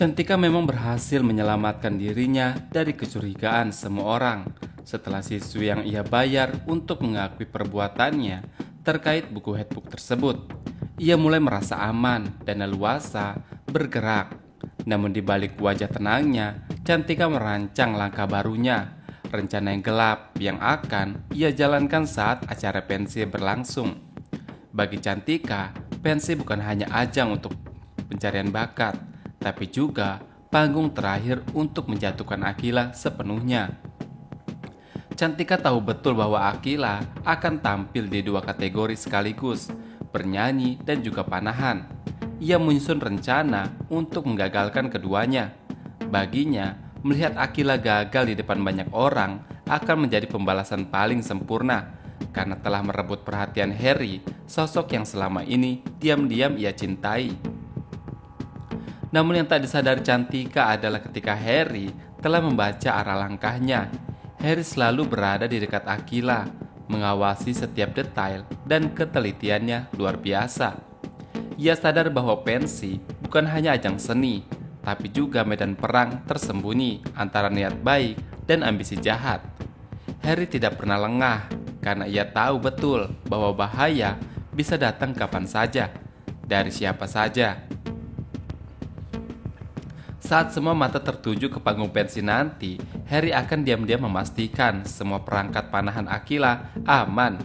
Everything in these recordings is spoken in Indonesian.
Cantika memang berhasil menyelamatkan dirinya dari kecurigaan semua orang setelah siswi yang ia bayar untuk mengakui perbuatannya terkait buku headbook tersebut. Ia mulai merasa aman dan leluasa bergerak. Namun di balik wajah tenangnya, Cantika merancang langkah barunya, rencana yang gelap yang akan ia jalankan saat acara pensi berlangsung. Bagi Cantika, pensi bukan hanya ajang untuk pencarian bakat, tapi juga panggung terakhir untuk menjatuhkan Akila sepenuhnya. Cantika tahu betul bahwa Akila akan tampil di dua kategori sekaligus, bernyanyi dan juga panahan. Ia menyusun rencana untuk menggagalkan keduanya. Baginya, melihat Akila gagal di depan banyak orang akan menjadi pembalasan paling sempurna karena telah merebut perhatian Harry, sosok yang selama ini diam-diam ia cintai. Namun yang tak disadari Cantika adalah ketika Harry telah membaca arah langkahnya. Harry selalu berada di dekat Akila, mengawasi setiap detail dan ketelitiannya luar biasa. Ia sadar bahwa pensi bukan hanya ajang seni, tapi juga medan perang tersembunyi antara niat baik dan ambisi jahat. Harry tidak pernah lengah karena ia tahu betul bahwa bahaya bisa datang kapan saja, dari siapa saja. Saat semua mata tertuju ke panggung pensi nanti, Harry akan diam-diam memastikan semua perangkat panahan Akila aman.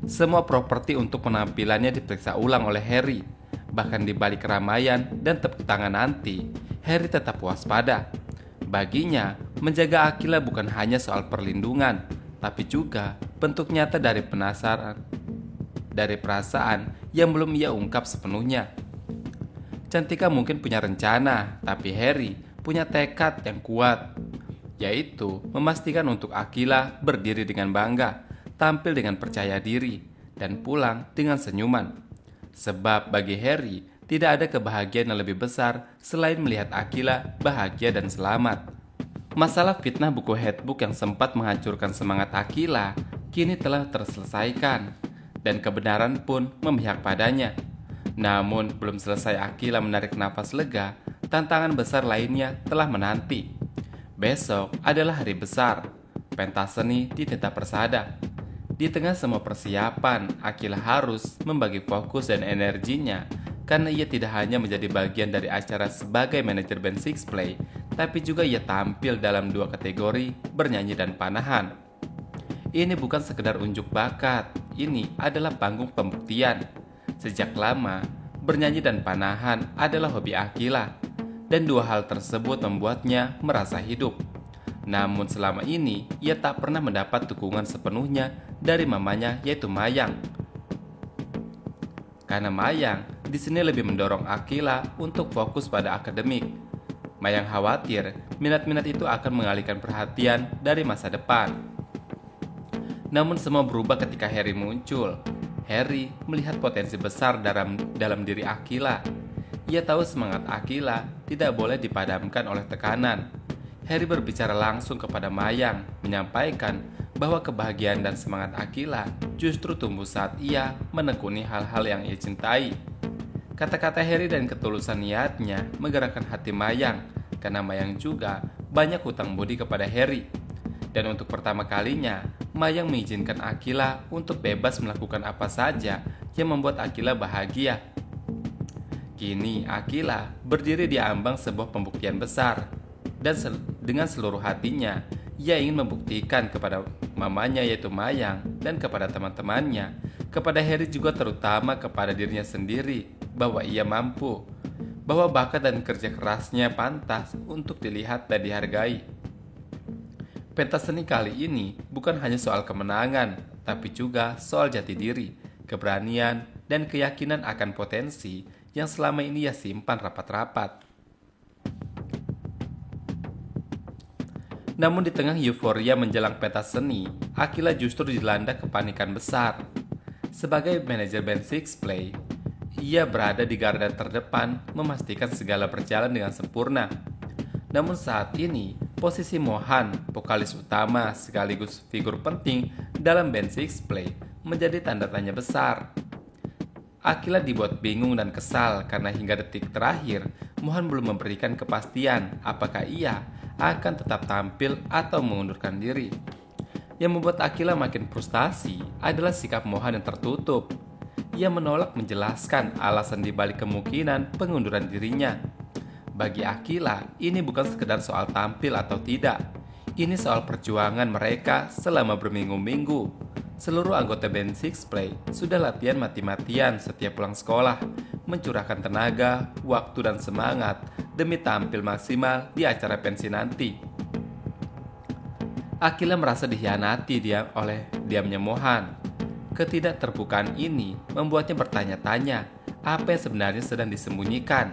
Semua properti untuk penampilannya diperiksa ulang oleh Harry. Bahkan di balik keramaian dan tepuk tangan nanti, Harry tetap waspada. Baginya, menjaga Akila bukan hanya soal perlindungan, tapi juga bentuk nyata dari perasaan yang belum ia ungkap sepenuhnya. Cantika mungkin punya rencana, tapi Harry punya tekad yang kuat, yaitu memastikan untuk Akila berdiri dengan bangga, tampil dengan percaya diri, dan pulang dengan senyuman. Sebab bagi Harry, tidak ada kebahagiaan yang lebih besar selain melihat Akila bahagia dan selamat. Masalah fitnah buku headbook yang sempat menghancurkan semangat Akila kini telah terselesaikan, dan kebenaran pun memihak padanya. Namun belum selesai Akila menarik nafas lega, tantangan besar lainnya telah menanti. Besok adalah hari besar, pentas seni di Teta Persada. Di tengah semua persiapan, Akila harus membagi fokus dan energinya karena ia tidak hanya menjadi bagian dari acara sebagai manajer band Six Play, tapi juga ia tampil dalam dua kategori, bernyanyi dan panahan. Ini bukan sekedar unjuk bakat, ini adalah panggung pembuktian. Sejak lama, bernyanyi dan panahan adalah hobi Akila, dan dua hal tersebut membuatnya merasa hidup. Namun selama ini, ia tak pernah mendapat dukungan sepenuhnya dari mamanya, yaitu Mayang. Karena Mayang di sini lebih mendorong Akila untuk fokus pada akademik. Mayang khawatir minat-minat itu akan mengalihkan perhatian dari masa depan. Namun semua berubah ketika Harry muncul. Harry melihat potensi besar dalam diri Akila. Ia tahu semangat Akila tidak boleh dipadamkan oleh tekanan. Harry berbicara langsung kepada Mayang, menyampaikan bahwa kebahagiaan dan semangat Akila justru tumbuh saat ia menekuni hal-hal yang ia cintai. Kata-kata Harry dan ketulusan niatnya menggerakkan hati Mayang, karena Mayang juga banyak hutang budi kepada Harry. Dan untuk pertama kalinya, Mayang mengizinkan Akila untuk bebas melakukan apa saja yang membuat Akila bahagia. Kini Akila berdiri di ambang sebuah pembuktian besar, dan dengan seluruh hatinya, ia ingin membuktikan kepada mamanya yaitu Mayang dan kepada teman-temannya, kepada Harry juga terutama kepada dirinya sendiri, bahwa ia mampu, bahwa bakat dan kerja kerasnya pantas untuk dilihat dan dihargai. Pentas seni kali ini bukan hanya soal kemenangan, tapi juga soal jati diri, keberanian, dan keyakinan akan potensi yang selama ini ia simpan rapat-rapat. Namun di tengah euforia menjelang pentas seni, Akila justru dilanda kepanikan besar. Sebagai manajer band Six Play, ia berada di garda terdepan memastikan segala berjalan dengan sempurna. Namun saat ini, posisi Mohan, vokalis utama sekaligus figur penting dalam band Six Play, menjadi tanda tanya besar. Akila dibuat bingung dan kesal karena hingga detik terakhir, Mohan belum memberikan kepastian apakah ia akan tetap tampil atau mengundurkan diri. Yang membuat Akila makin frustasi adalah sikap Mohan yang tertutup. Ia menolak menjelaskan alasan dibalik kemungkinan pengunduran dirinya. Bagi Akila, ini bukan sekedar soal tampil atau tidak. Ini soal perjuangan mereka selama berminggu-minggu. Seluruh anggota band Six Play sudah latihan mati-matian setiap pulang sekolah, mencurahkan tenaga, waktu, dan semangat demi tampil maksimal di acara pensi nanti. Akila merasa dikhianati oleh diamnya Mohan. Ketidakterbukaan ini membuatnya bertanya-tanya apa yang sebenarnya sedang disembunyikan.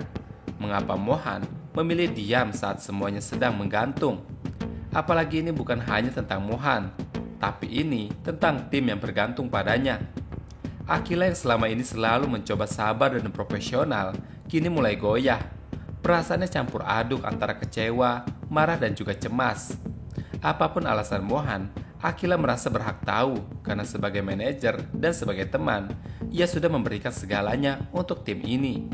Mengapa Mohan memilih diam saat semuanya sedang menggantung? Apalagi ini bukan hanya tentang Mohan, tapi ini tentang tim yang bergantung padanya. Akila yang selama ini selalu mencoba sabar dan profesional, kini mulai goyah. Perasaannya campur aduk antara kecewa, marah, dan juga cemas. Apapun alasan Mohan, Akila merasa berhak tahu karena sebagai manajer dan sebagai teman, ia sudah memberikan segalanya untuk tim ini.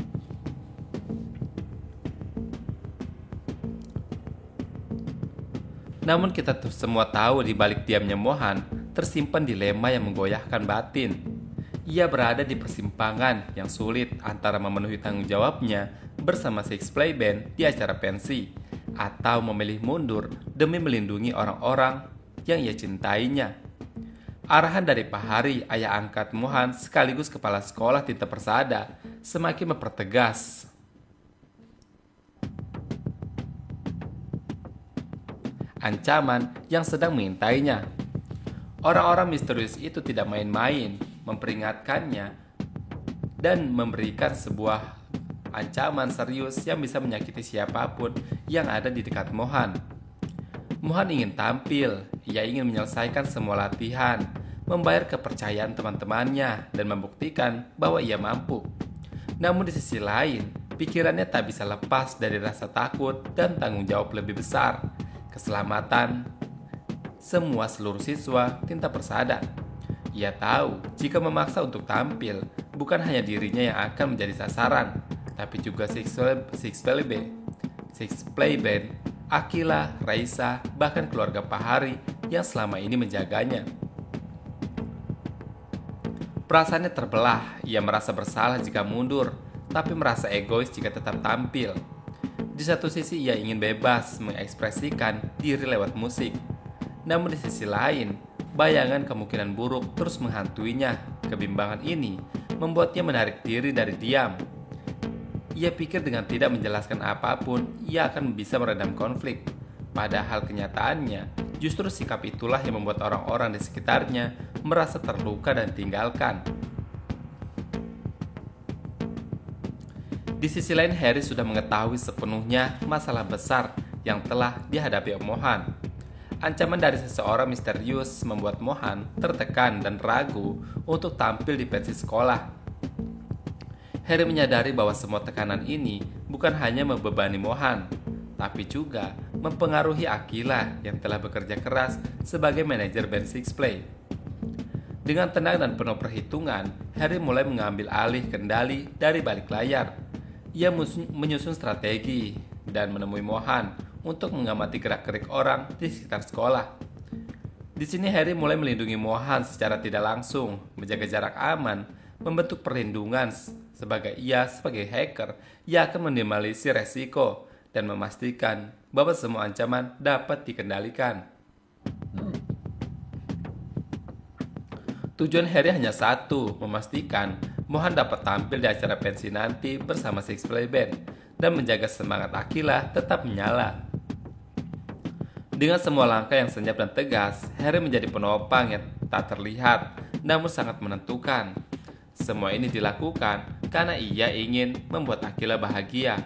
Namun kita semua tahu di balik diamnya Mohan tersimpan dilema yang menggoyahkan batin. Ia berada di persimpangan yang sulit antara memenuhi tanggung jawabnya bersama Six Play Band di acara pensi atau memilih mundur demi melindungi orang-orang yang ia cintainya. Arahan dari Pak Hari, ayah angkat Mohan sekaligus kepala sekolah Tirta Persada, semakin mempertegas ancaman yang sedang mengintainya. Orang-orang misterius itu tidak main-main, memperingatkannya dan memberikan sebuah ancaman serius yang bisa menyakiti siapapun yang ada di dekat Mohan. Mohan ingin tampil, ia ingin menyelesaikan semua latihan, membayar kepercayaan teman-temannya, dan membuktikan bahwa ia mampu. Namun di sisi lain, pikirannya tak bisa lepas dari rasa takut dan tanggung jawab lebih besar. Keselamatan seluruh siswa Tirta Persada. Ia tahu jika memaksa untuk tampil, bukan hanya dirinya yang akan menjadi sasaran, tapi juga Six Play Band, Akila, Raisa, bahkan keluarga Pak Hari yang selama ini menjaganya. Perasaannya terbelah, ia merasa bersalah jika mundur, tapi merasa egois jika tetap tampil. Di satu sisi ia ingin bebas mengekspresikan diri lewat musik. Namun di sisi lain, bayangan kemungkinan buruk terus menghantuinya. Kebimbangan ini membuatnya menarik diri dari diam. Ia pikir dengan tidak menjelaskan apapun, ia akan bisa meredam konflik. Padahal kenyataannya, justru sikap itulah yang membuat orang-orang di sekitarnya merasa terluka dan tinggalkan. Di sisi lain, Harry sudah mengetahui sepenuhnya masalah besar yang telah dihadapi Mohan. Ancaman dari seseorang misterius membuat Mohan tertekan dan ragu untuk tampil di pensi sekolah. Harry menyadari bahwa semua tekanan ini bukan hanya membebani Mohan, tapi juga mempengaruhi Akila yang telah bekerja keras sebagai manajer band Six Play. Dengan tenang dan penuh perhitungan, Harry mulai mengambil alih kendali dari balik layar. Ia menyusun strategi dan menemui Mohan untuk mengamati gerak-gerik orang di sekitar sekolah. Di sini Harry mulai melindungi Mohan secara tidak langsung, menjaga jarak aman, membentuk perlindungan sebagai hacker, ia akan meminimalisir resiko dan memastikan bahwa semua ancaman dapat dikendalikan. Tujuan Harry hanya satu, memastikan Mohan dapat tampil di acara pensi nanti bersama Six Play Band dan menjaga semangat Akila tetap menyala. Dengan semua langkah yang senyap dan tegas, Harry menjadi penopang yang tak terlihat namun sangat menentukan. Semua ini dilakukan karena ia ingin membuat Akila bahagia.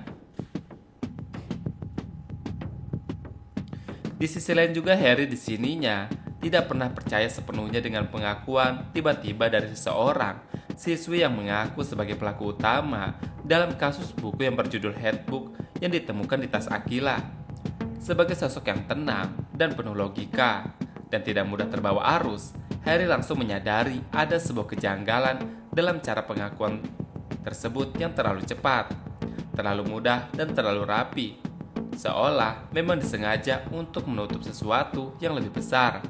Di sisi lain juga Harry di sininya tidak pernah percaya sepenuhnya dengan pengakuan tiba-tiba dari seseorang siswi yang mengaku sebagai pelaku utama dalam kasus buku yang berjudul Headbook yang ditemukan di tas Akila. Sebagai sosok yang tenang dan penuh logika dan tidak mudah terbawa arus, Harry langsung menyadari ada sebuah kejanggalan dalam cara pengakuan tersebut yang terlalu cepat, terlalu mudah, dan terlalu rapi, seolah memang disengaja untuk menutup sesuatu yang lebih besar.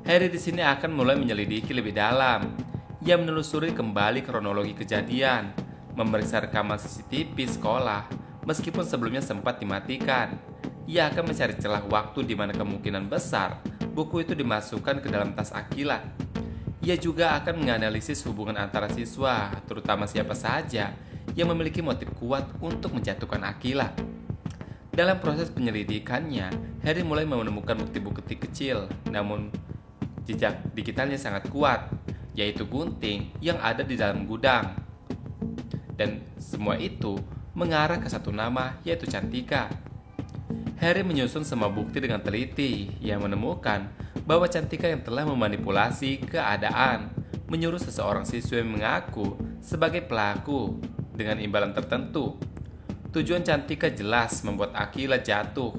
Harry di sini akan mulai menyelidiki lebih dalam. Ia menelusuri kembali kronologi kejadian, memeriksa rekaman CCTV sekolah, meskipun sebelumnya sempat dimatikan. Ia akan mencari celah waktu di mana kemungkinan besar buku itu dimasukkan ke dalam tas Akila. Ia juga akan menganalisis hubungan antara siswa, terutama siapa saja yang memiliki motif kuat untuk menjatuhkan Akila. Dalam proses penyelidikannya, Harry mulai menemukan bukti-bukti kecil, namun jejak digitalnya sangat kuat, yaitu gunting yang ada di dalam gudang. Dan semua itu mengarah ke satu nama, yaitu Cantika. Harry menyusun semua bukti dengan teliti. Ia menemukan bahwa Cantika yang telah memanipulasi keadaan, menyuruh seseorang siswa yang mengaku sebagai pelaku dengan imbalan tertentu. Tujuan Cantika jelas membuat Akila jatuh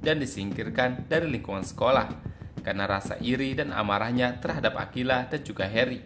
dan disingkirkan dari lingkungan sekolah karena rasa iri dan amarahnya terhadap Akila dan juga Harry.